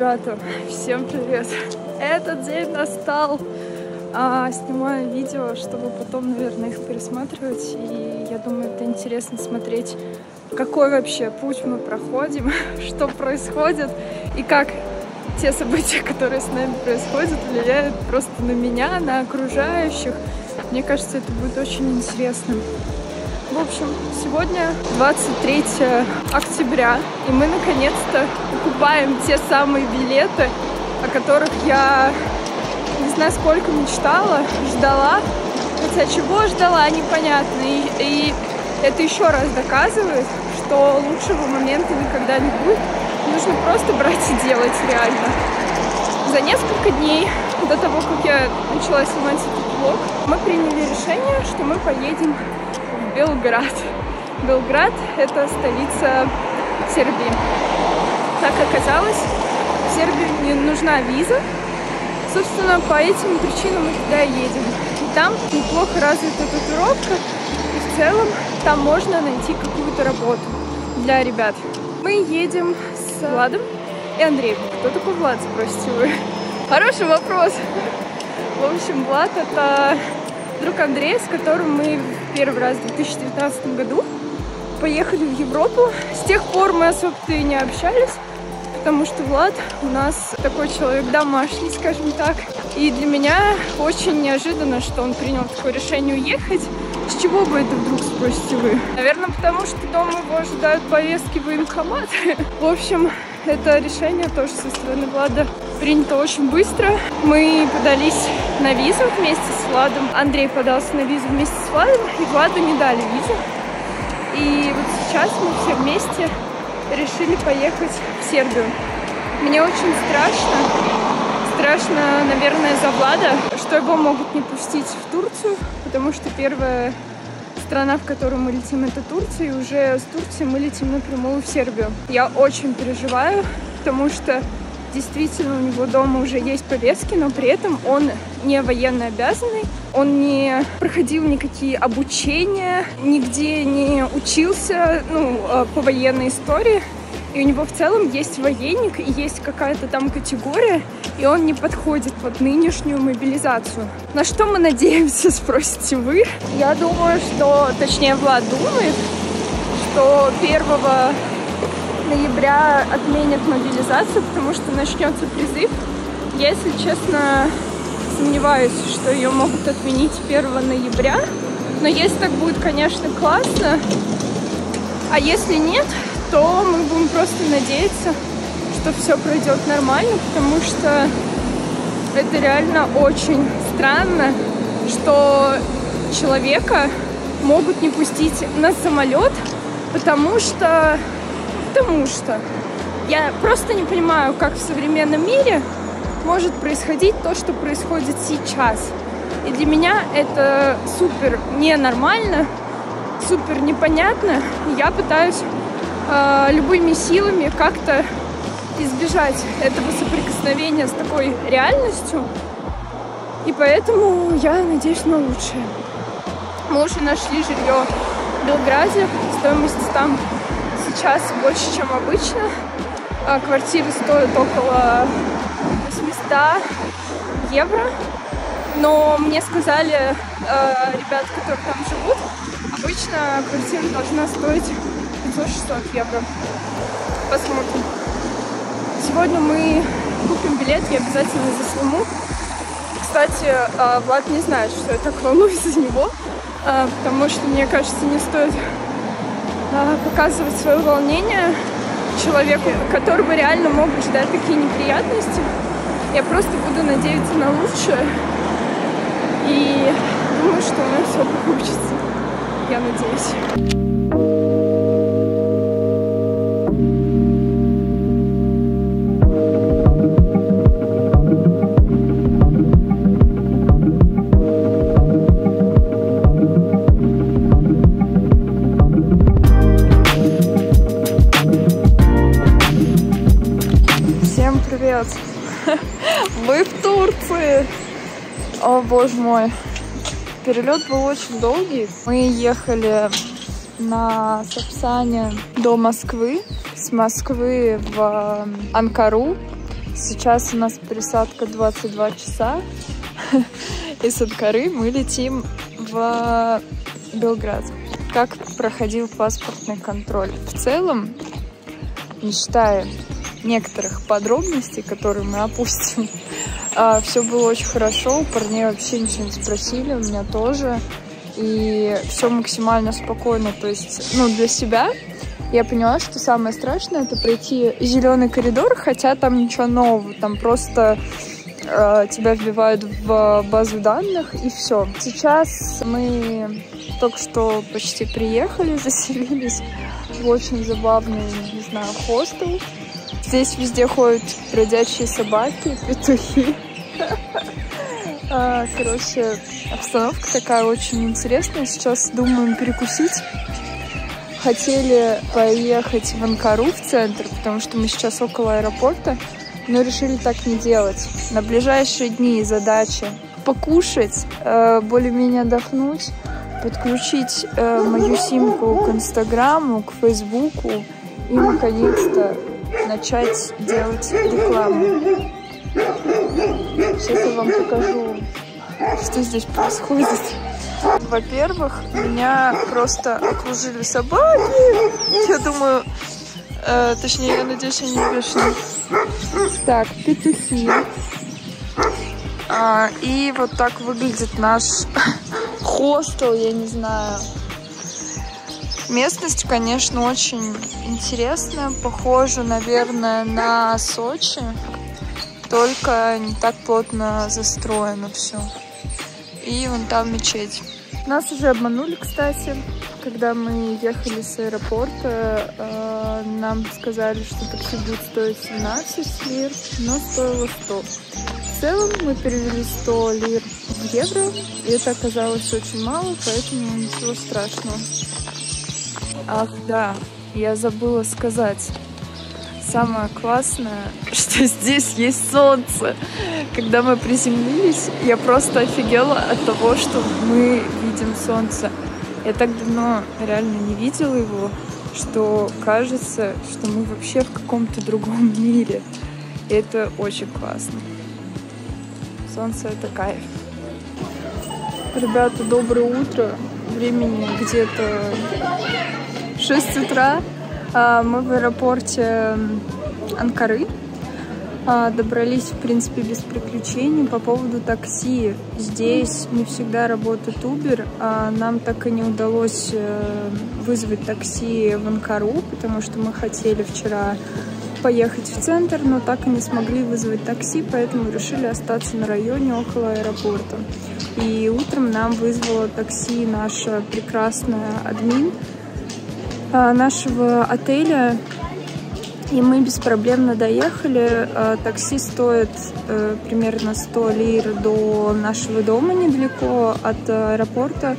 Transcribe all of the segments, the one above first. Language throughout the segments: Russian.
Ребята, всем привет! Этот день настал. Снимаю видео, чтобы потом, наверное, их пересматривать. И я думаю, это интересно смотреть, какой вообще путь мы проходим, что происходит и как те события, которые с нами происходят, влияют просто на меня, на окружающих. Мне кажется, это будет очень интересно. В общем, сегодня 23 октября, и мы наконец-то покупаем те самые билеты, о которых я не знаю сколько мечтала, ждала. Хотя чего ждала, непонятно. И это еще раз доказывает, что лучшего момента никогда не будет. Нужно просто брать и делать реально. За несколько дней до того, как я начала снимать этот влог, мы приняли решение, что мы поедем в Белград. Белград — это столица Сербии. Так оказалось, в Сербию не нужна виза. Собственно, по этим причинам мы туда едем. И там неплохо развита татуировка, и в целом там можно найти какую-то работу для ребят. Мы едем с Владом и Андреем. Кто такой Влад, спросите вы? Хороший вопрос. В общем, Влад — это друг Андрея, с которым мы в первый раз в 2019 году поехали в Европу. С тех пор мы особо-то и не общались, потому что Влад у нас такой человек домашний, скажем так. И для меня очень неожиданно, что он принял такое решение уехать. С чего бы это вдруг, спросите вы? Наверное, потому что дома его ожидают повестки в военкомат. В общем, это решение тоже со стороны Влада принято очень быстро. Мы подались на визу вместе с Владом. Андрей подался на визу вместе с Владом, и Владу не дали визу. И вот сейчас мы все вместе решили поехать в Сербию. Мне очень страшно. Страшно, наверное, за Влада, что его могут не пустить в Турцию, потому что первая страна, в которую мы летим, это Турция, и уже с Турции мы летим напрямую в Сербию. Я очень переживаю, потому что действительно у него дома уже есть повестки, но при этом он не военно обязанный, он не проходил никакие обучения, нигде не учился по военной истории. И у него в целом есть военник, и есть какая-то там категория, и он не подходит под нынешнюю мобилизацию. На что мы надеемся, спросите вы? Я думаю, что, точнее, Влад думает, что 1 ноября отменят мобилизацию, потому что начнется призыв. Я, если честно, сомневаюсь, что ее могут отменить 1 ноября. Но если так будет, конечно, классно. А если нет, то мы будем просто надеяться, что все пройдет нормально, потому что это реально очень странно, что человека могут не пустить на самолет, потому что я просто не понимаю, как в современном мире может происходить то, что происходит сейчас. И для меня это супер ненормально, супер непонятно. Я пытаюсь любыми силами как-то избежать этого соприкосновения с такой реальностью. И поэтому я надеюсь на лучшее. Мы уже нашли жилье в Белграде. Стоимость там сейчас больше, чем обычно. Квартиры стоят около 800 евро. Но мне сказали ребята, которые там живут, обычно квартира должна стоить 500-600 евро. Посмотрим. Сегодня мы купим билет, я обязательно засниму. Кстати, Влад не знает, что я так волнуюсь за него, потому что, мне кажется, не стоит показывать свое волнение человеку, которого реально могут ждать такие неприятности. Я просто буду надеяться на лучшее. И думаю, что у нас все получится. Я надеюсь. Привет! Вы в Турции! О, боже мой! Перелет был очень долгий. Мы ехали на Сапсане до Москвы, с Москвы в Анкару. Сейчас у нас пересадка 22 часа. Из Анкары мы летим в Белград. Как проходил паспортный контроль? В целом, не считая некоторых подробностей, которые мы опустим, все было очень хорошо. У парней вообще ничего не спросили, у меня тоже. И все максимально спокойно. То есть, для себя я поняла, что самое страшное — это пройти зеленый коридор, хотя там ничего нового, там просто тебя вбивают в базу данных и все. Сейчас мы только что почти приехали, заселились в очень забавный, не знаю, хостел. Здесь везде ходят бродячие собаки, петухи. Короче, обстановка такая очень интересная. Сейчас думаем перекусить. Хотели поехать в Анкару, в центр, потому что мы сейчас около аэропорта, но решили так не делать. На ближайшие дни задача покушать, более-менее отдохнуть, подключить мою симку к Инстаграму, к Фейсбуку и, наконец-то, начать делать рекламу. Сейчас я вам покажу, что здесь происходит. Во-первых, меня просто окружили собаки. Я думаю, точнее, я надеюсь, они не бешеные. Так, петухи. И вот так выглядит наш хостел, я не знаю. Местность, конечно, очень интересная. Похожа, наверное, на Сочи. Только не так плотно застроено все. И вон там мечеть. Нас уже обманули, кстати. Когда мы ехали с аэропорта, нам сказали, что такси будет стоить 17 лир, но стоило 100. В целом мы перевели 100 лир в евро, и это оказалось очень мало, поэтому ничего страшного. Ах да, я забыла сказать. Самое классное, что здесь есть солнце. Когда мы приземлились, я просто офигела от того, что мы видим солнце. Я так давно реально не видела его, что кажется, что мы вообще в каком-то другом мире. И это очень классно. Солнце — это кайф. Ребята, доброе утро. Времени где-то 6 утра. Мы в аэропорте Анкары. Добрались, в принципе, без приключений. По поводу такси. Здесь не всегда работает Uber. Нам так и не удалось вызвать такси в Анкару, потому что мы хотели вчера поехать в центр, но так и не смогли вызвать такси, поэтому решили остаться на районе около аэропорта. И утром нам вызвала такси наша прекрасная админ нашего отеля, и мы беспроблемно доехали. Такси стоит примерно 100 лир до нашего дома, недалеко от аэропорта.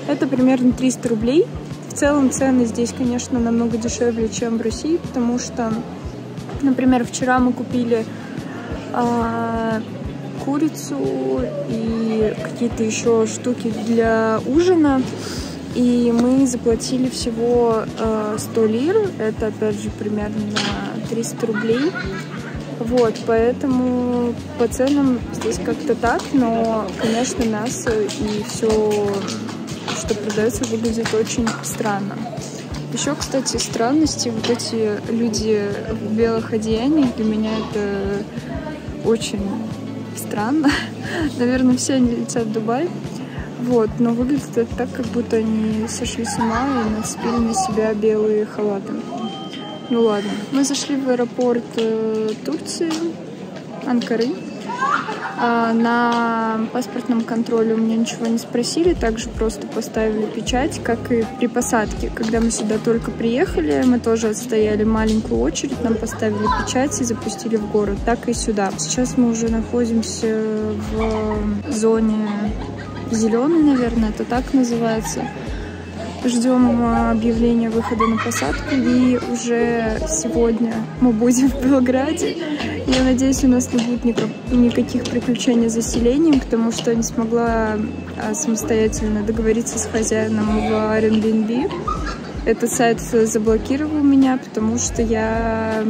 Это примерно 300 рублей. В целом цены здесь, конечно, намного дешевле, чем в России, потому что, например, вчера мы купили курицу и какие-то еще штуки для ужина. И мы заплатили всего 100 лир, это, опять же, примерно 300 рублей. Вот, поэтому по ценам здесь как-то так, но, конечно, мясо и все, что продается, выглядит очень странно. Еще, кстати, странности, вот эти люди в белых одеяниях, для меня это очень странно. Наверное, все они летят в Дубай. Вот, но выглядит это так, как будто они сошли с ума и нацепили на себя белые халаты. Ну ладно. Мы зашли в аэропорт Турции, Анкары. На паспортном контроле у меня ничего не спросили, также просто поставили печать, как и при посадке. Когда мы сюда только приехали, мы тоже отстояли маленькую очередь, нам поставили печать и запустили в город, так и сюда. Сейчас мы уже находимся в зоне зеленый, наверное, это так называется. Ждем объявления выхода на посадку, и уже сегодня мы будем в Белграде. Я надеюсь, у нас не будет никаких приключений с заселением, потому что не смогла самостоятельно договориться с хозяином в Airbnb. этот сайт заблокировал меня, потому что я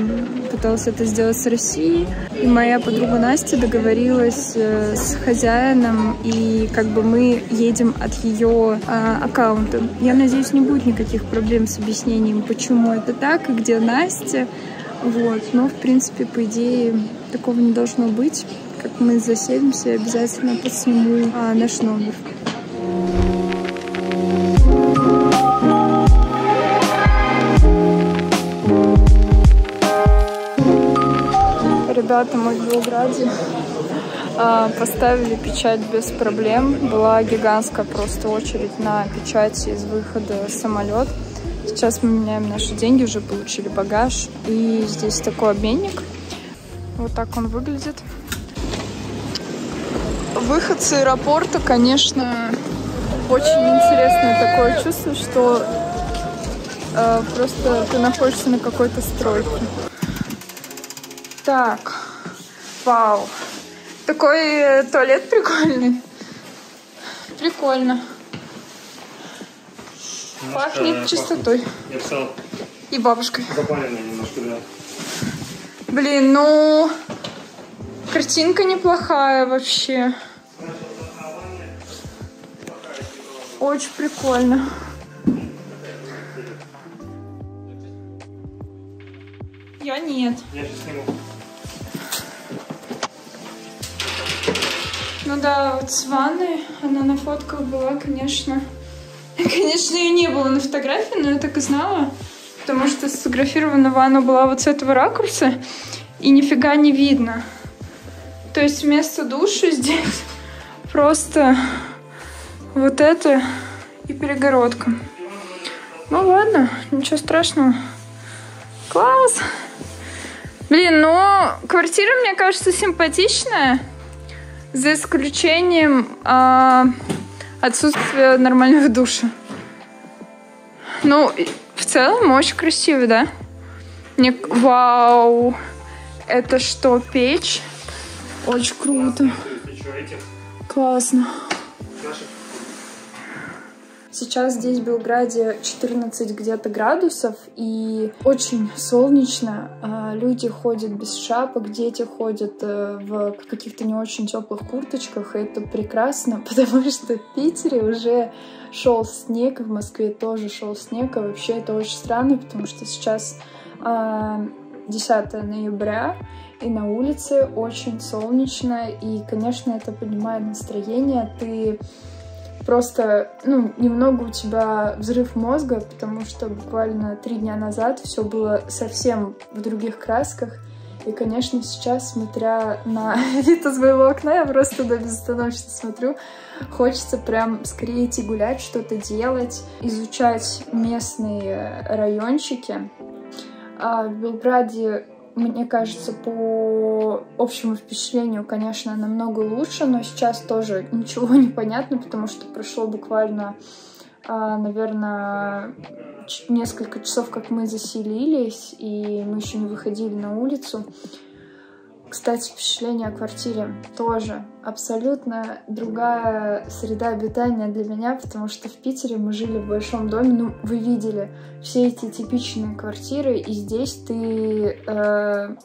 пыталась это сделать с России. И моя подруга Настя договорилась с хозяином, и как бы мы едем от ее аккаунта. Я надеюсь, не будет никаких проблем с объяснением, почему это так и где Настя. Вот. Но, в принципе, по идее, такого не должно быть. Как мы заселимся, я обязательно посниму наш номер. Ребята, мы в Белграде поставили печать без проблем. Была гигантская просто очередь на печати из выхода самолет. Сейчас мы меняем наши деньги, уже получили багаж. И здесь такой обменник. Вот так он выглядит. Выход с аэропорта, конечно, очень интересное такое чувство, что просто ты находишься на какой-то стройке. Так, вау. Такой туалет прикольный. Прикольно. Пахнет чистотой. Я писал. И бабушкой. Запаренная немножко, да. Блин, ну... Картинка неплохая вообще. Очень прикольно. Я нет. Я сейчас сниму. Ну да, вот с ванной она на фотках была, конечно. Конечно, ее не было на фотографии, но я так и знала. Потому что сфотографирована ванна была вот с этого ракурса. И нифига не видно. То есть вместо душа здесь просто вот это и перегородка. Ну ладно, ничего страшного. Класс! Блин, ну квартира, мне кажется, симпатичная. За исключением отсутствия нормального душа. Ну, в целом очень красиво, да? Вау! Это что, печь? Очень круто. Классно. Сейчас здесь, в Белграде, 14 где-то градусов, и очень солнечно. Люди ходят без шапок, дети ходят в каких-то не очень теплых курточках, и это прекрасно, потому что в Питере уже шел снег, в Москве тоже шел снег, а вообще это очень странно, потому что сейчас 10 ноября, и на улице очень солнечно, и, конечно, это поднимает настроение. Ты просто, немного у тебя взрыв мозга, потому что буквально 3 дня назад все было совсем в других красках. И, конечно, сейчас, смотря на вид из моего окна, я просто туда безостановочно смотрю. Хочется прям скорее идти гулять, что-то делать, изучать местные райончики. А в Белграде, мне кажется, по общему впечатлению, конечно, намного лучше, но сейчас тоже ничего не понятно, потому что прошло буквально, наверное, несколько часов, как мы заселились, и мы еще не выходили на улицу. Кстати, впечатление о квартире тоже абсолютно другая среда обитания для меня, потому что в Питере мы жили в большом доме, вы видели все эти типичные квартиры, и здесь ты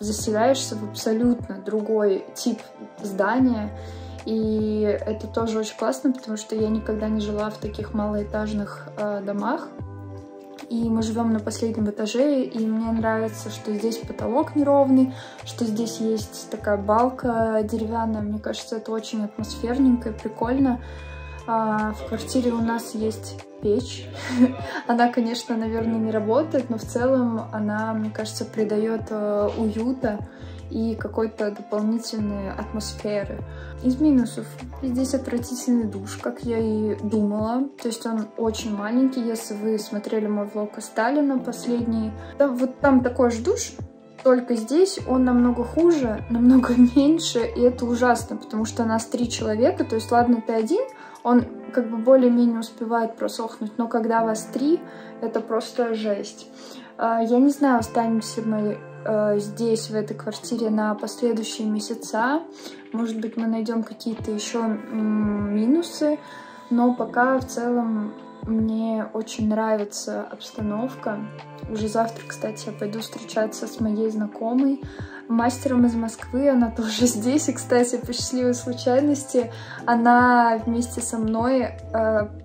заселяешься в абсолютно другой тип здания, и это тоже очень классно, потому что я никогда не жила в таких малоэтажных домах. И мы живем на последнем этаже, и мне нравится, что здесь потолок неровный, что здесь есть такая балка деревянная. Мне кажется, это очень атмосферненько и прикольно. В квартире у нас есть печь. Она, конечно, наверное, не работает, но в целом она, мне кажется, придает уюта и какой-то дополнительной атмосферы. Из минусов: здесь отвратительный душ, как я и думала. То есть он очень маленький. Если вы смотрели мой влог о Сталине последний, вот там такой же душ, только здесь он намного хуже, намного меньше, и это ужасно, потому что нас 3 человека, то есть ладно, ты один, он как бы более-менее успевает просохнуть, но когда вас 3, это просто жесть. Я не знаю, останемся мы здесь, в этой квартире, на последующие месяца. Может быть, мы найдем какие-то еще минусы, но пока в целом Мне очень нравится обстановка. Уже завтра, кстати, я пойду встречаться с моей знакомой, мастером из Москвы. Она тоже здесь. И, кстати, по счастливой случайности она вместе со мной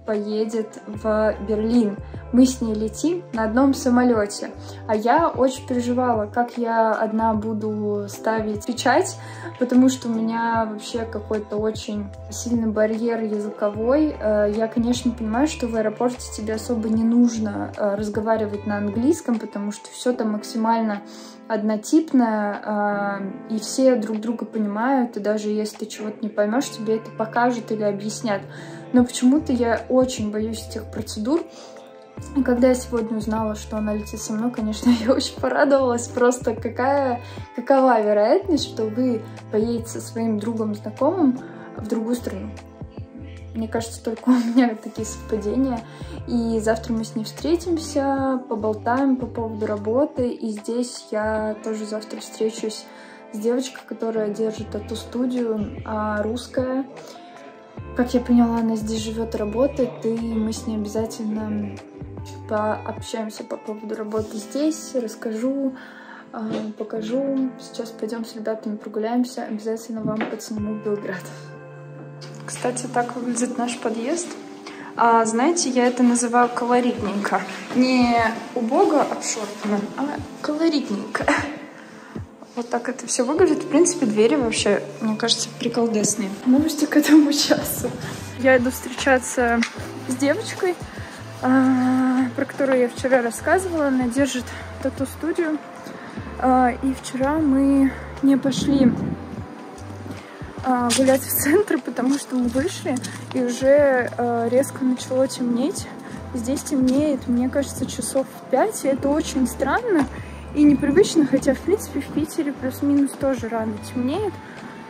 поедет в Берлин. Мы с ней летим на одном самолете. А я очень переживала, как я одна буду ставить печать, потому что у меня вообще какой-то очень сильный барьер языковой. Я, конечно, понимаю, что в аэропорте тебе особо не нужно разговаривать на английском, потому что все там максимально однотипное, и все друг друга понимают, и даже если ты чего-то не поймешь, тебе это покажут или объяснят. Но почему-то я очень боюсь этих процедур. И когда я сегодня узнала, что она летит со мной, конечно, я очень порадовалась. Просто какова вероятность, что вы поедете со своим другом, знакомым в другую страну? Мне кажется, только у меня такие совпадения. И завтра мы с ней встретимся, поболтаем по поводу работы. И здесь я тоже завтра встречусь с девочкой, которая держит тату-студию, русская. Как я поняла, она здесь живет и работает, и мы с ней обязательно пообщаемся по поводу работы здесь, расскажу, покажу. Сейчас пойдем с ребятами прогуляемся, обязательно вам подсниму Белград. Кстати, так выглядит наш подъезд. Знаете, я это называю колоритненько. Не убого обшорпано, а колоритненько. Вот так это все выглядит. В принципе, двери вообще, мне кажется, приколдесные. Новости к этому часу. Я иду встречаться с девочкой, про которую я вчера рассказывала. Она держит тату-студию. И вчера мы не пошли гулять в центр, потому что мы вышли, и уже резко начало темнеть. Здесь темнеет, мне кажется, часов в 5, и это очень странно и непривычно, хотя, в принципе, в Питере плюс-минус тоже рано темнеет.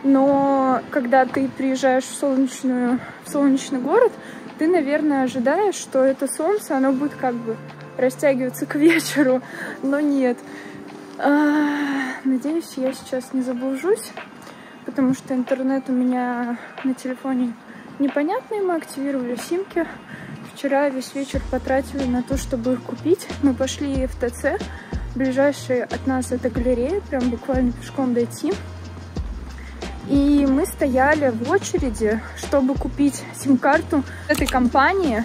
Но когда ты приезжаешь в солнечный город, ты, наверное, ожидаешь, что это солнце, оно будет как бы растягиваться к вечеру, но нет. Надеюсь, я сейчас не заблужусь, потому что интернет у меня на телефоне непонятный, мы активировали симки. Вчера весь вечер потратили на то, чтобы их купить. Мы пошли в ТЦ, ближайший от нас это галерея, прям буквально пешком дойти. И мы стояли в очереди, чтобы купить сим-карту этой компании.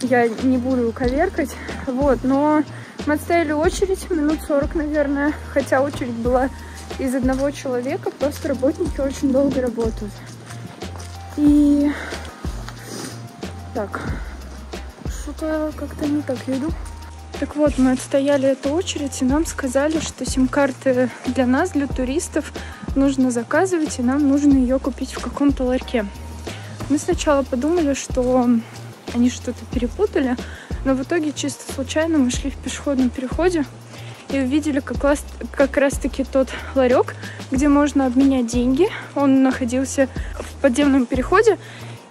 Я не буду коверкать, вот, но мы отстояли очередь минут 40, наверное, хотя очередь была из одного человека, просто работники очень долго работают. И так, что-то как-то не так иду. Так вот, мы отстояли эту очередь, и нам сказали, что сим-карты для нас, для туристов, нужно заказывать, и нам нужно ее купить в каком-то ларьке. Мы сначала подумали, что они что-то перепутали, но в итоге чисто случайно мы шли в пешеходном переходе и увидели как раз-таки тот ларек, где можно обменять деньги. Он находился в подземном переходе,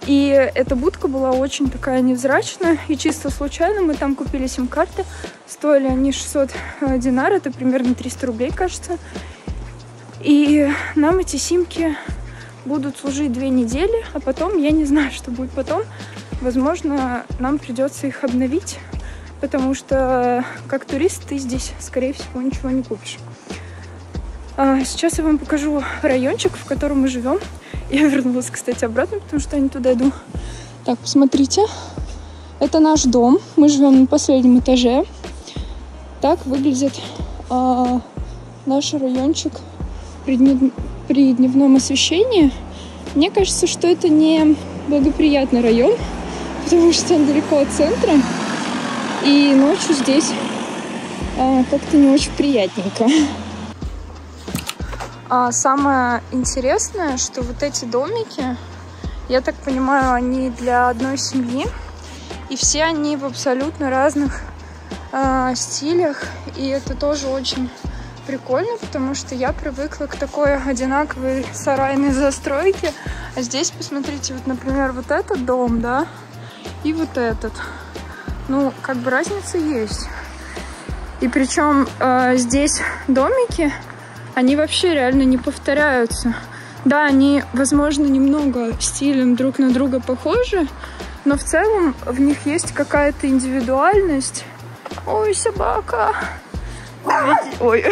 и эта будка была очень такая невзрачная, и чисто случайно мы там купили сим-карты. Стоили они 600 динар, это примерно 300 рублей, кажется. И нам эти симки будут служить 2 недели, а потом, я не знаю, что будет потом. Возможно, нам придется их обновить, потому что как турист ты здесь, скорее всего, ничего не купишь. Сейчас я вам покажу райончик, в котором мы живем. Я вернулась, кстати, обратно, потому что я не туда иду. Так, посмотрите. Это наш дом. Мы живем на последнем этаже. Так выглядит наш райончик при дневном освещении. Мне кажется, что это не благоприятный район, потому что он далеко от центра. И ночью здесь как-то не очень приятненько. Самое интересное, что вот эти домики, я так понимаю, они для одной семьи. И все они в абсолютно разных стилях. И это тоже очень прикольно, потому что я привыкла к такой одинаковой сарайной застройке. А здесь, посмотрите, вот, например, вот этот дом, да, и вот этот. Ну, как бы разница есть. И причем здесь домики, они вообще реально не повторяются. Да, они, возможно, немного стилем друг на друга похожи, но в целом в них есть какая-то индивидуальность. Ой, собака. Ой.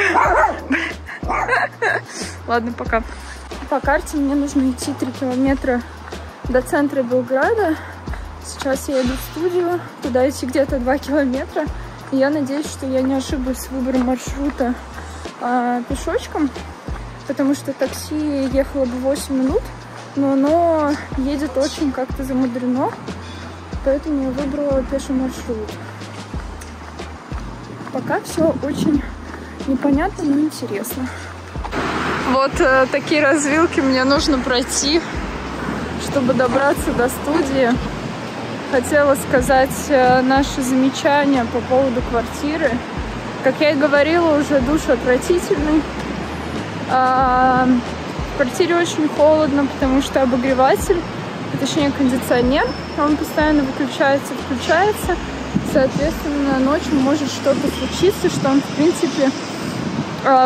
Ладно, пока. По карте мне нужно идти 3 километра до центра Белграда. Сейчас я иду в студию, туда идти где-то 2 километра. И я надеюсь, что я не ошиблась с выбором маршрута пешочком, потому что такси ехало бы 8 минут, но оно едет очень как-то замудрено, поэтому я выбрала пеший маршрут. Пока все очень непонятно, но интересно. Вот такие развилки мне нужно пройти, чтобы добраться до студии. Хотела сказать наши замечания по поводу квартиры. Как я и говорила, уже душ отвратительный. В квартире очень холодно, потому что обогреватель, точнее кондиционер, он постоянно выключается, включается. Соответственно, ночью может что-то случиться, что он, в принципе,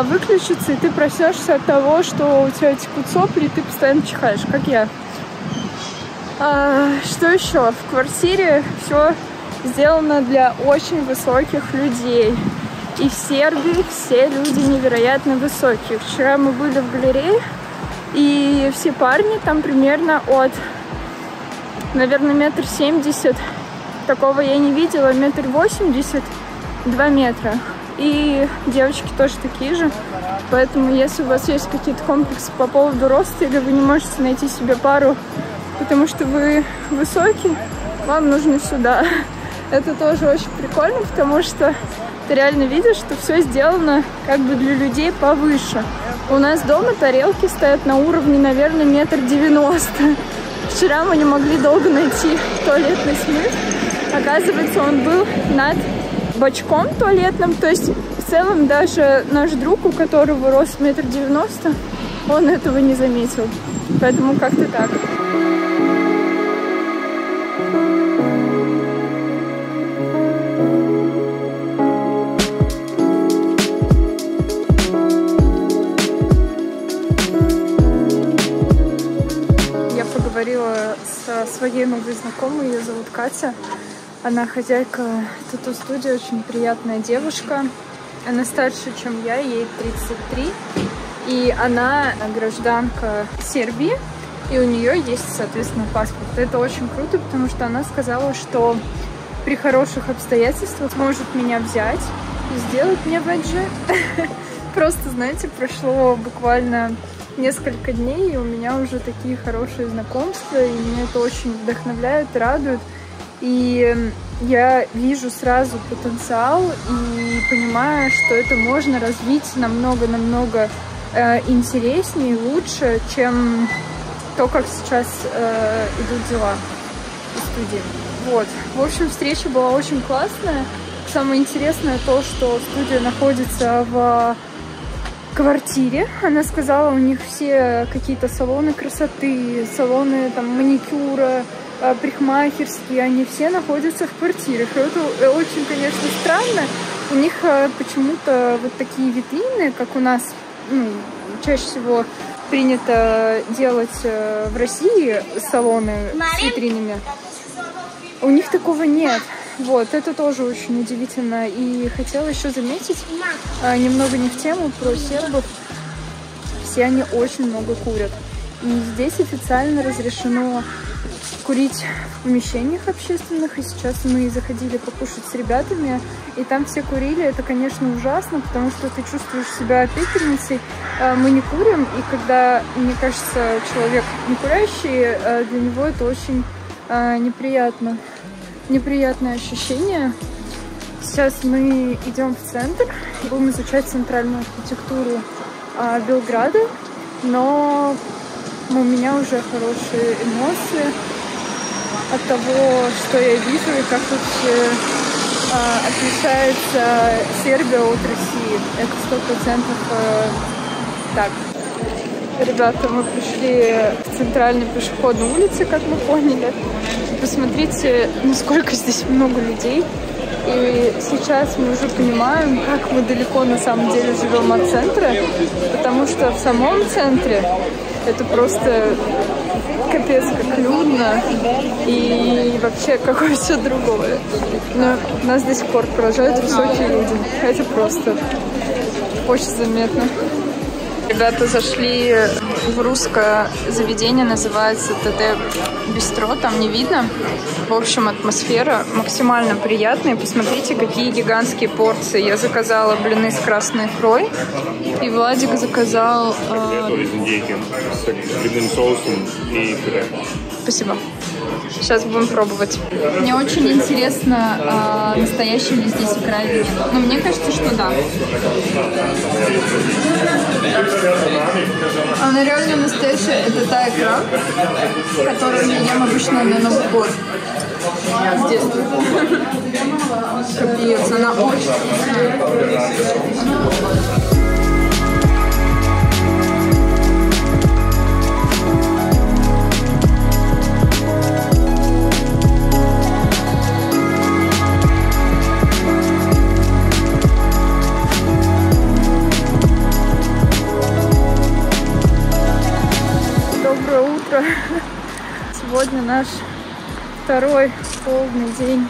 выключится, и ты проснешься от того, что у тебя текут сопли, и ты постоянно чихаешь, как я. Что еще? В квартире все сделано для очень высоких людей. И в Сербии все люди невероятно высокие. Вчера мы были в галерее, и все парни там примерно от, наверное, 1,70 м. Такого я не видела, 1,80 м, 2 метра. И девочки тоже такие же. Поэтому, если у вас есть какие-то комплексы по поводу роста, или вы не можете найти себе пару, потому что вы высокий, вам нужно сюда. Это тоже очень прикольно, потому что ты реально видишь, что все сделано как бы для людей повыше. У нас дома тарелки стоят на уровне, наверное, 1,90 м. Вчера мы не могли долго найти туалетный смыв. Оказывается, он был над бачком туалетным. То есть, в целом, даже наш друг, у которого рост 1,90 м, он этого не заметил. Поэтому как-то так. Поговорила со своей новой знакомой, ее зовут Катя. Она хозяйка тату-студии, очень приятная девушка. Она старше, чем я, ей 33. И она гражданка Сербии, и у нее есть, соответственно, паспорт. Это очень круто, потому что она сказала, что при хороших обстоятельствах сможет меня взять и сделать мне бэджи. Просто, знаете, прошло буквально несколько дней, и у меня уже такие хорошие знакомства, и меня это очень вдохновляет, радует. И я вижу сразу потенциал и понимаю, что это можно развить намного-намного интереснее и лучше, чем то, как сейчас идут дела в студии. Вот. В общем, встреча была очень классная. Самое интересное то, что студия находится в квартире. Она сказала, у них все какие-то салоны красоты, салоны там маникюра, парикмахерские, они все находятся в квартирах. И это очень, конечно, странно. У них почему-то вот такие витрины, как у нас, ну, чаще всего принято делать в России салоны с витринами. У них такого нет. Вот, это тоже очень удивительно. И хотела еще заметить, немного не в тему, про сербов. Все они очень много курят. И здесь официально разрешено курить в помещениях общественных. И сейчас мы заходили покушать с ребятами, и там все курили. Это, конечно, ужасно, потому что ты чувствуешь себя пепельницей. Мы не курим, и когда, мне кажется, человек не курящий, для него это очень неприятно. Неприятное ощущение. Сейчас мы идем в центр, будем изучать центральную архитектуру Белграда, но у меня уже хорошие эмоции от того, что я вижу и как вообще отличается Сербия от России. Это 100% так. Ребята, мы пришли к центральной пешеходной улице, как мы поняли. Посмотрите, насколько здесь много людей. И сейчас мы уже понимаем, как мы далеко на самом деле живем от центра. Потому что в самом центре это просто капец как людно и вообще какое все другое. Но нас до сих пор поражают высокие люди. Это просто очень заметно. Ребята зашли в русское заведение, называется ТТ Бистро, там не видно. В общем, атмосфера максимально приятная. Посмотрите, какие гигантские порции. Я заказала блины с красной икрой, и Владик заказал... из индейки с грибным соусом и пюре. Спасибо. Сейчас будем пробовать. Мне очень интересно, настоящая ли здесь икра или нет. Но мне кажется, что да. Она реально настоящая. Это та икра, которую я ем обычно на Новый год. С детства. Капец, она очень вкусная. Сегодня наш второй полный день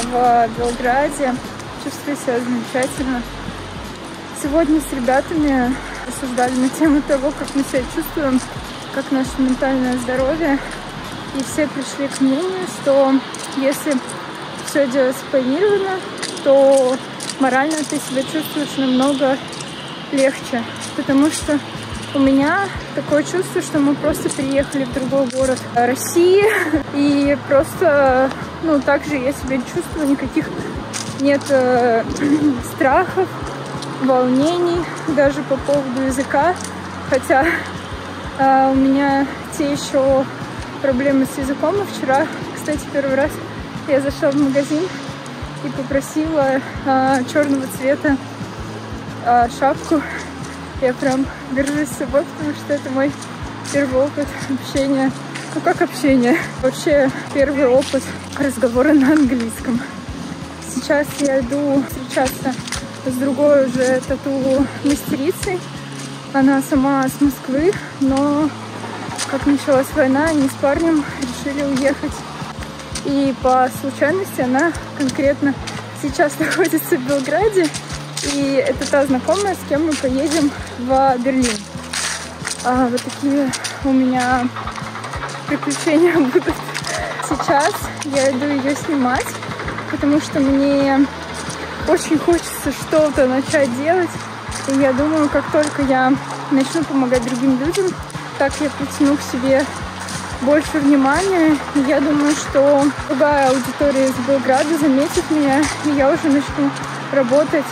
в Белграде. Чувствую себя замечательно. Сегодня с ребятами рассуждали на тему того, как мы себя чувствуем, как наше ментальное здоровье. И все пришли к мнению, что если все делать спланировано, то морально ты себя чувствуешь намного легче. Потому что у меня такое чувство, что мы просто переехали в другой город России. И просто, так же я себя чувствую, никаких нет страхов, волнений, даже по поводу языка. Хотя у меня те еще проблемы с языком. И вчера, кстати, первый раз я зашла в магазин и попросила черного цвета шапку. Я прям горжусь собой, потому что это мой первый опыт общения. Как общение? Вообще первый опыт разговора на английском. Сейчас я иду встречаться с другой уже тату-мастерицей. Она сама с Москвы, но как началась война, они с парнем решили уехать. И по случайности она конкретно сейчас находится в Белграде. И это та знакомая, с кем мы поедем в Берлин. Вот такие у меня приключения будут. Сейчас я иду ее снимать, потому что мне очень хочется что-то начать делать. И я думаю, как только я начну помогать другим людям, так я притяну к себе больше внимания. И я думаю, что другая аудитория из Белграда заметит меня, и я уже начну работать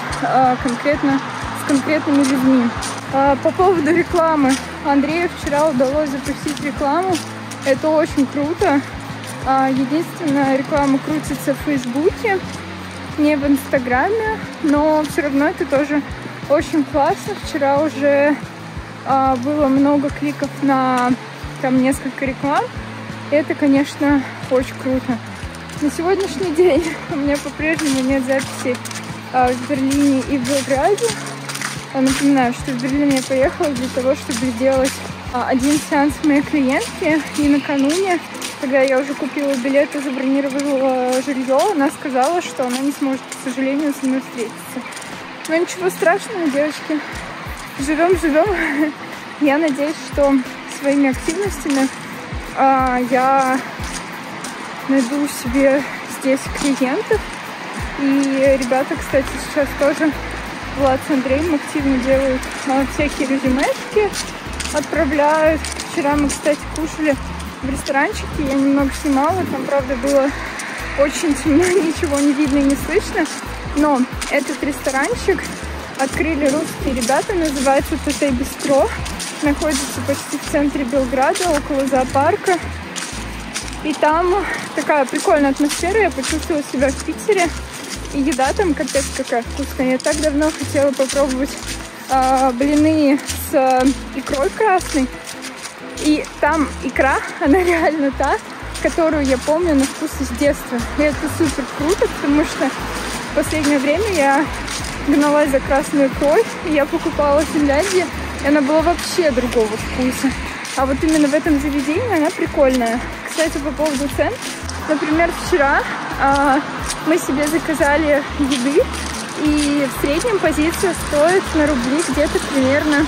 конкретно с конкретными людьми. По поводу рекламы. Андрею вчера удалось запустить рекламу. Это очень круто. Единственная реклама крутится в Фейсбуке, не в Инстаграме, но все равно это тоже очень классно. Вчера уже было много кликов на там несколько реклам. Это, конечно, очень круто. На сегодняшний день у меня по-прежнему нет записей в Берлине и в Белграде. Напоминаю, что в Берлин я поехала для того, чтобы сделать один сеанс моей клиентки. И накануне, когда я уже купила билет и забронировала жилье, она сказала, что она не сможет, к сожалению, со мной встретиться. Но ничего страшного, девочки. Живем. Я надеюсь, что своими активностями я найду себе здесь клиентов. И ребята, кстати, сейчас тоже, Влад с Андреем, активно делают всякие резюмешки, отправляют. Вчера мы, кстати, кушали в ресторанчике, я немного снимала, там, правда, было очень темно, ничего не видно и не слышно. Но этот ресторанчик открыли русские ребята, называется ТТ Бистро. Находится почти в центре Белграда, около зоопарка. И там такая прикольная атмосфера, я почувствовала себя в Питере. И еда там капец какая вкусная. Я так давно хотела попробовать блины с икрой красной. И там икра, она реально та, которую я помню на вкус из детства. И это супер круто, потому что в последнее время я гналась за красной икрой. И я покупала в Финляндии, и она была вообще другого вкуса. А вот именно в этом заведении она прикольная. Кстати, по поводу цен. Например, вчера мы себе заказали еды, и в среднем позиция стоит на рубли где-то примерно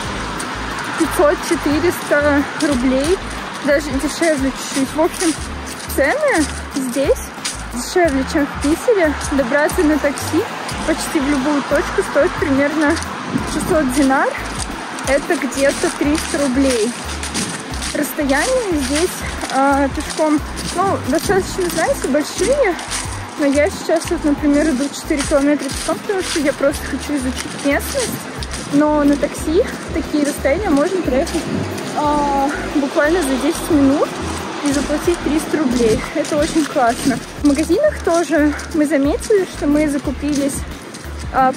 500-400 рублей, даже дешевле чуть-чуть. В общем, цены здесь дешевле, чем в Питере. Добраться на такси почти в любую точку стоит примерно 600 динар. Это где-то 300 рублей. Расстояние здесь пешком, ну, достаточно, знаете, большие. Но я сейчас, вот, например, иду 4 километра пешком, потому что я просто хочу изучить местность. Но на такси такие расстояния можно проехать буквально за 10 минут и заплатить 300 рублей. Это очень классно. В магазинах тоже мы заметили, что мы закупились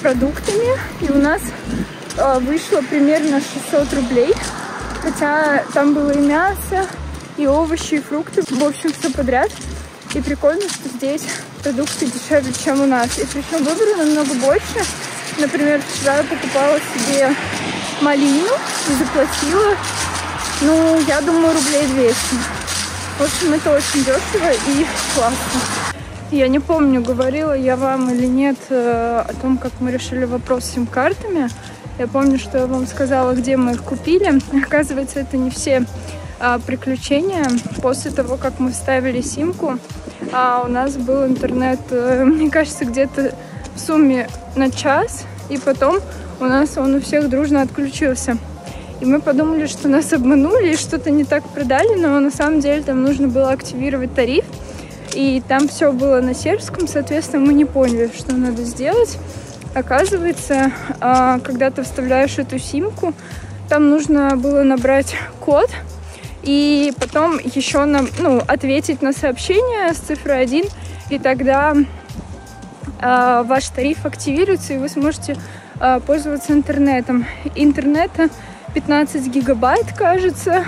продуктами, и у нас вышло примерно 600 рублей. Хотя там было и мясо, и овощи, и фрукты. В общем, все подряд. И прикольно, что здесь продукты дешевле, чем у нас. И причем выбора намного больше. Например, вчера я покупала себе малину и заплатила, ну, я думаю, рублей 200. В общем, это очень дешево и классно. Я не помню, говорила я вам или нет о том, как мы решили вопрос с сим-картами. Я помню, что я вам сказала, где мы их купили. Оказывается, это не все приключения. После того, как мы вставили симку, у нас был интернет, мне кажется, где-то в сумме на час. И потом у нас он у всех дружно отключился. И мы подумали, что нас обманули и что-то не так продали. Но на самом деле там нужно было активировать тариф. И там все было на сербском. Соответственно, мы не поняли, что надо сделать. Оказывается, когда ты вставляешь эту симку, там нужно было набрать код и потом еще ответить на сообщение с цифрой 1, и тогда ваш тариф активируется, и вы сможете пользоваться интернетом. Интернета 15 гигабайт, кажется,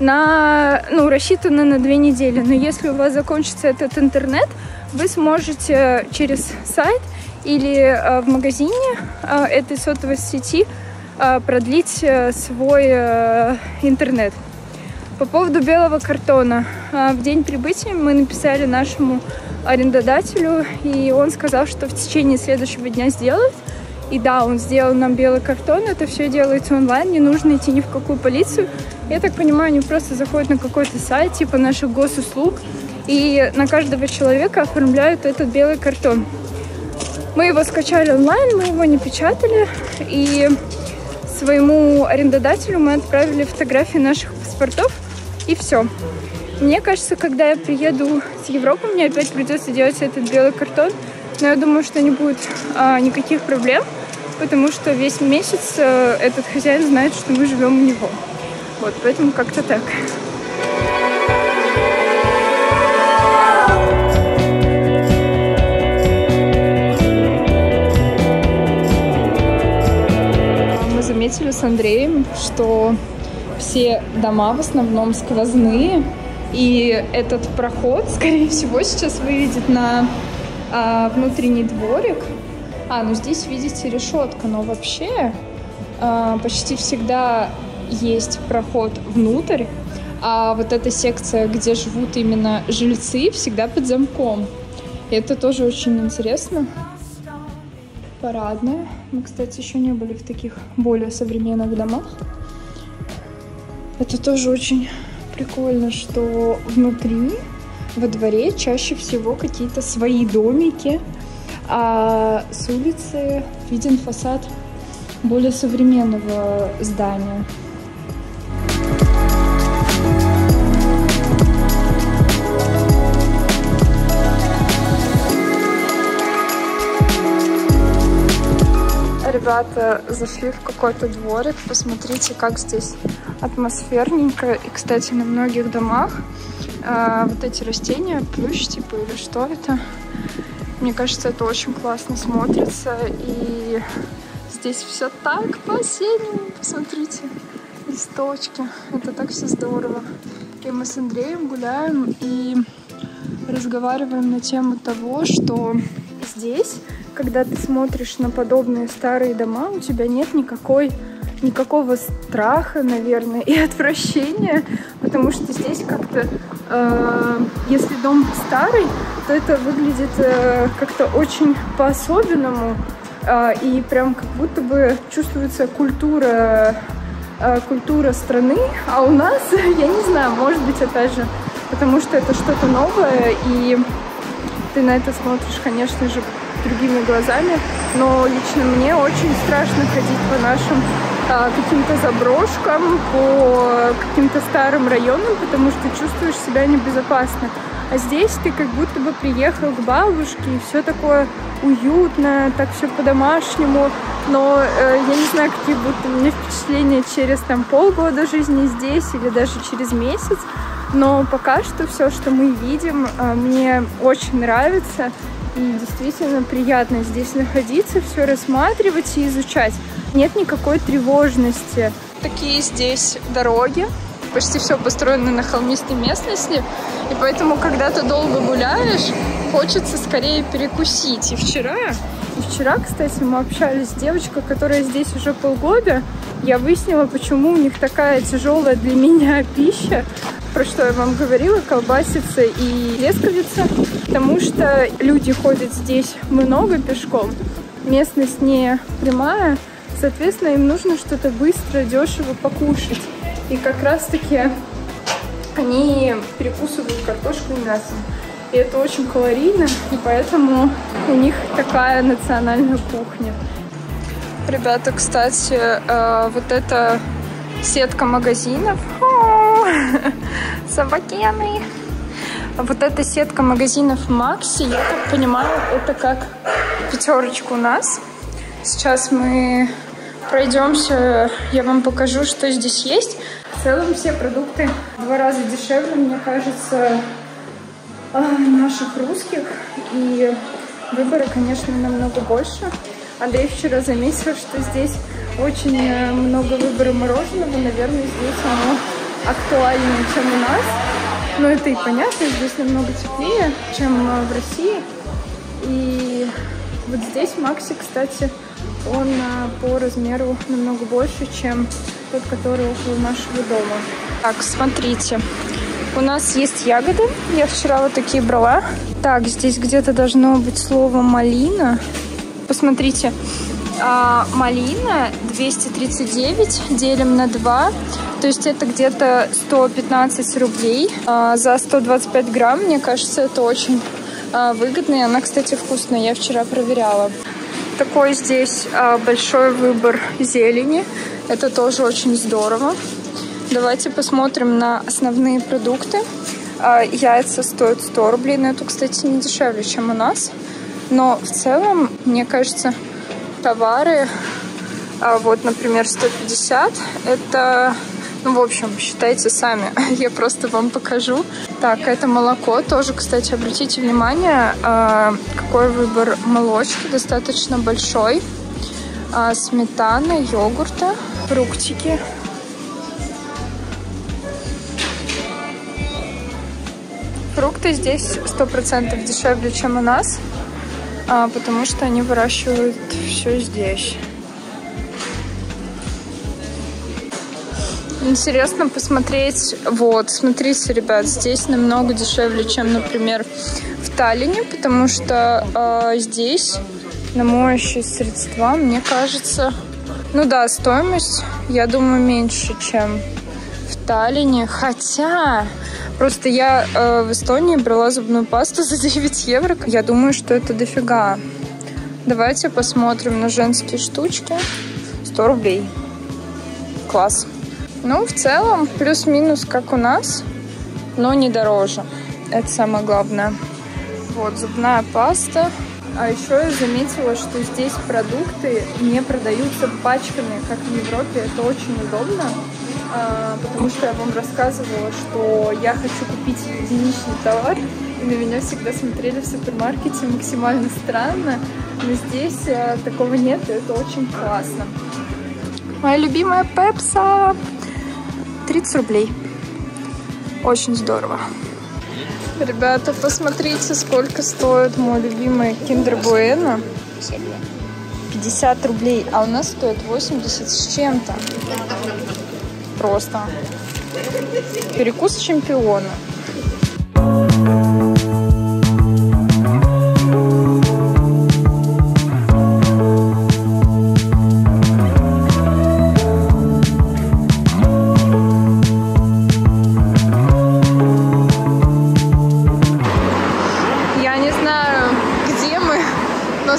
рассчитано на 2 недели. Но если у вас закончится этот интернет, вы сможете через сайт или в магазине этой сотовой сети продлить свой интернет. По поводу белого картона. В день прибытия мы написали нашему арендодателю, и он сказал, что в течение следующего дня сделает. И да, он сделал нам белый картон. Это все делается онлайн, не нужно идти ни в какую полицию. Я так понимаю, они просто заходят на какой-то сайт, типа наших госуслуг, и на каждого человека оформляют этот белый картон. Мы его скачали онлайн, мы его не печатали, и своему арендодателю мы отправили фотографии наших паспортов, и все. Мне кажется, когда я приеду с Европы, мне опять придется делать этот белый картон, но я думаю, что не будет никаких проблем, потому что весь месяц этот хозяин знает, что мы живем у него. Вот, поэтому как-то так. Заметили с Андреем, что все дома в основном сквозные, и этот проход, скорее всего, сейчас выведет на внутренний дворик. Здесь, видите, решетка, но вообще почти всегда есть проход внутрь, а вот эта секция, где живут именно жильцы, всегда под замком. И это тоже очень интересно. Парадная. Мы, кстати, еще не были в таких более современных домах. Это тоже очень прикольно, что внутри, во дворе, чаще всего какие-то свои домики, а с улицы виден фасад более современного здания. Ребята зашли в какой-то дворик. Посмотрите, как здесь атмосферненько. И, кстати, на многих домах вот эти растения, плющ типа или что это. Мне кажется, это очень классно смотрится. И здесь все так по-осеннему. Посмотрите, листочки. Это так все здорово. И мы с Андреем гуляем и разговариваем на тему того, что здесь, когда ты смотришь на подобные старые дома, у тебя нет никакой никакого страха, наверное, и отвращения, потому что здесь как-то, если дом старый, то это выглядит как-то очень по-особенному, и прям как будто бы чувствуется культура страны, а у нас, я не знаю, может быть, опять же, потому что это что-то новое, и ты на это смотришь, конечно же, другими глазами, но лично мне очень страшно ходить по нашим каким-то заброшкам, по каким-то старым районам, потому что чувствуешь себя небезопасно. А здесь ты как будто бы приехал к бабушке, и все такое уютное, так все по-домашнему. Но я не знаю, какие будут у меня впечатления через там полгода жизни здесь или даже через месяц. Но пока что все, что мы видим, мне очень нравится. И действительно приятно здесь находиться, все рассматривать и изучать. Нет никакой тревожности. Такие здесь дороги. Почти все построено на холмистой местности. И поэтому, когда ты долго гуляешь, хочется скорее перекусить. И вчера, кстати, мы общались с девочкой, которая здесь уже полгода. Я выяснила, почему у них такая тяжелая для меня пища. Про что я вам говорила, колбасица и лесковица, потому что люди ходят здесь много пешком, местность не прямая, соответственно, им нужно что-то быстро, дешево покушать. И как раз-таки они перекусывают картошку и мясом. И это очень калорийно, и поэтому у них такая национальная кухня. Ребята, кстати, вот эта сетка магазинов. Собакены. Вот эта сетка магазинов Макси, я так понимаю, это как пятерочка у нас. Сейчас мы пройдемся, я вам покажу, что здесь есть. В целом все продукты в 2 раза дешевле, мне кажется, наших русских. И выбора, конечно, намного больше. Андрей вчера заметил, что здесь очень много выбора мороженого. Наверное, здесь оно актуальнее, чем у нас. Но это и понятно, здесь намного теплее, чем в России. И вот здесь Макси, кстати, он по размеру намного больше, чем тот, который около нашего дома. Так, смотрите. У нас есть ягоды. Я вчера вот такие брала. Так, здесь где-то должно быть слово «малина». Посмотрите. Малина 239, делим на 2. То есть это где-то 115 рублей за 125 грамм. Мне кажется, это очень выгодно. И она, кстати, вкусная. Я вчера проверяла. Такой здесь большой выбор зелени. Это тоже очень здорово. Давайте посмотрим на основные продукты. Яйца стоят 100 рублей. Но это, кстати, не дешевле, чем у нас. Но в целом, мне кажется, товары, вот, например, 150, это, ну, в общем, считайте сами, я просто вам покажу. Так, это молоко, тоже, кстати, обратите внимание, какой выбор молочки, достаточно большой. Сметана, йогурта, фруктики. Фрукты здесь 100% дешевле, чем у нас. Потому что они выращивают все здесь. Интересно посмотреть. Вот, смотрите, ребят, здесь намного дешевле, чем, например, в Таллине, потому что здесь на моющие средства, мне кажется, ну да, стоимость, я думаю, меньше, чем в Таллине. Хотя... Просто я в Эстонии брала зубную пасту за 9 евро. Я думаю, что это дофига. Давайте посмотрим на женские штучки. 100 рублей. Класс. Ну, в целом, плюс-минус, как у нас, но не дороже. Это самое главное. Вот, зубная паста. А еще я заметила, что здесь продукты не продаются пачками, как в Европе. Это очень удобно. Потому что я вам рассказывала, что я хочу купить единичный товар, и на меня всегда смотрели в супермаркете максимально странно, но здесь такого нет, и это очень классно. Моя любимая пепса 30 рублей. Очень здорово. Ребята, посмотрите, сколько стоит мой любимый Kinder Bueno. 50 рублей, а у нас стоит 80 с чем-то. Просто перекус чемпиона.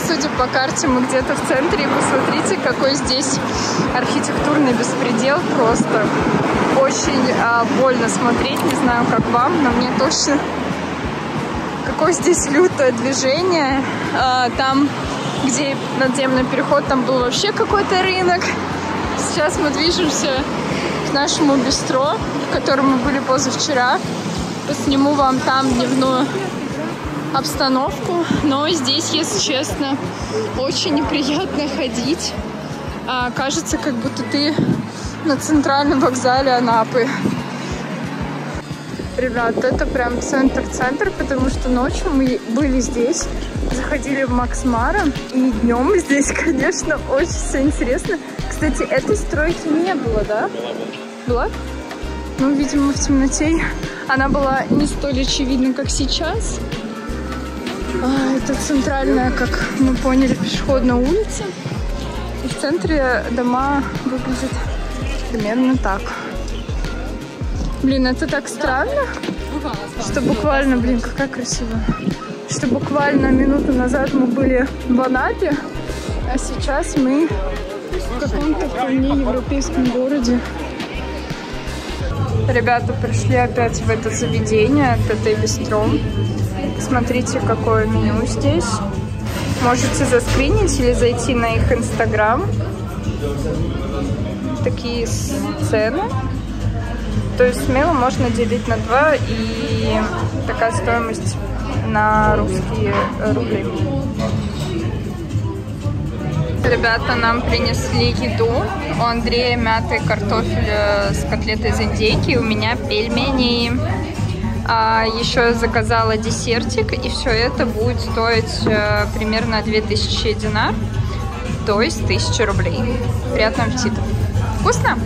Судя по карте, мы где-то в центре, и посмотрите, какой здесь архитектурный беспредел. Просто очень больно смотреть, не знаю, как вам, но мне точно. Какое здесь лютое движение. Там, где надземный переход, там был вообще какой-то рынок. Сейчас мы движемся к нашему бистро, в котором мы были позавчера. Посниму вам там дневную обстановку, но здесь, если честно, очень неприятно ходить. Кажется, как будто ты на центральном вокзале Анапы. Ребят, это прям центр-центр, потому что ночью мы были здесь, заходили в Макс Мара, и днем здесь, конечно, очень все интересно. Кстати, этой стройки не было, да? Была? Ну, видимо, в темноте она была не столь очевидна, как сейчас. Это центральная, как мы поняли, пешеходная улица. И в центре дома выглядят примерно так. Блин, это так странно, что буквально, блин, какая красивая. Что буквально минуту назад мы были в Анапе, а сейчас мы в каком-то вполне европейском городе. Ребята пришли опять в это заведение, ТТ Бистро. Смотрите, какое меню здесь. Можете заскринить или зайти на их инстаграм. Такие цены. То есть смело можно делить на 2, и такая стоимость на русские рубли. Ребята нам принесли еду. У Андрея мятый картофель с котлетой из индейки, у меня пельмени. Еще я заказала десертик, и все это будет стоить примерно 2000 динар, то есть 1000 рублей. Приятного аппетита. Вкусно?